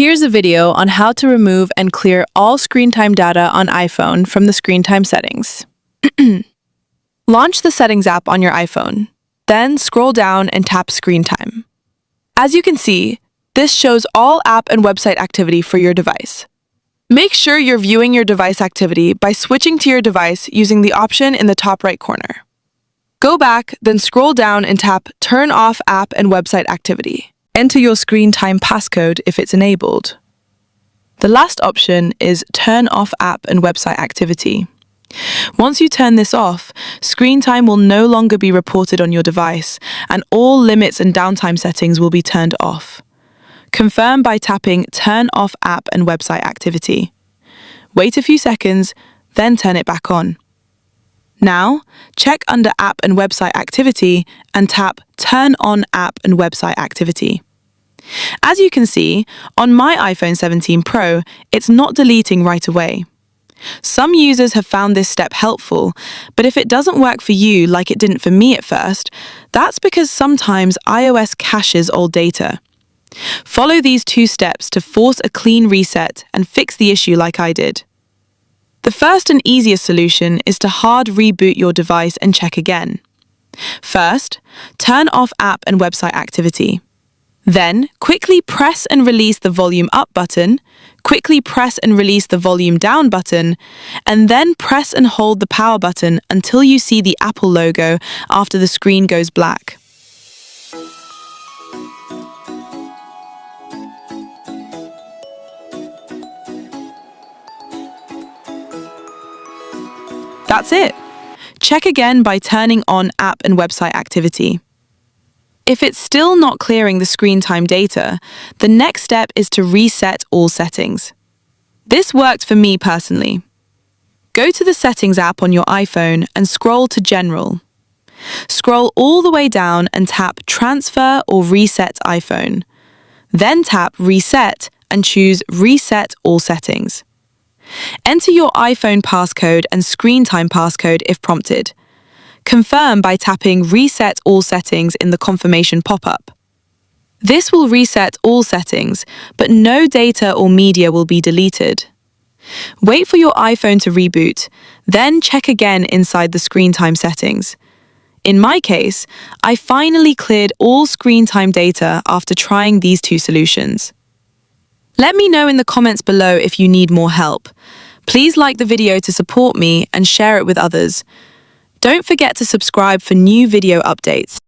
Here's a video on how to remove and clear all screen time data on iPhone from the screen time settings. Launch the Settings app on your iPhone. Then scroll down and tap Screen Time. As you can see, this shows all app and website activity for your device. Make sure you're viewing your device activity by switching to your device using the option in the top right corner. Go back, then scroll down and tap Turn off app and website activity. Enter your screen time passcode if it's enabled. The last option is Turn off app and website activity. Once you turn this off, screen time will no longer be reported on your device, and all limits and downtime settings will be turned off. Confirm by tapping Turn off app and website activity. Wait a few seconds, then turn it back on. Now, check under App and Website Activity and tap Turn on App and Website Activity. As you can see, on my iPhone 17 Pro, it's not deleting right away. Some users have found this step helpful, but if it doesn't work for you like it didn't for me at first, that's because sometimes iOS caches old data. Follow these two steps to force a clean reset and fix the issue like I did. The first and easiest solution is to hard reboot your device and check again. First, turn off app and website activity. Then, quickly press and release the volume up button, quickly press and release the volume down button, and then press and hold the power button until you see the Apple logo after the screen goes black. That's it. Check again by turning on app and website activity. If it's still not clearing the screen time data, the next step is to reset all settings. This worked for me personally. Go to the Settings app on your iPhone and scroll to General. Scroll all the way down and tap Transfer or Reset iPhone. Then tap Reset and choose Reset All Settings. Enter your iPhone passcode and screen time passcode if prompted. Confirm by tapping Reset All Settings in the confirmation pop-up. This will reset all settings, but no data or media will be deleted. Wait for your iPhone to reboot, then check again inside the screen time settings. In my case, I finally cleared all screen time data after trying these two solutions. Let me know in the comments below if you need more help. Please like the video to support me and share it with others. Don't forget to subscribe for new video updates.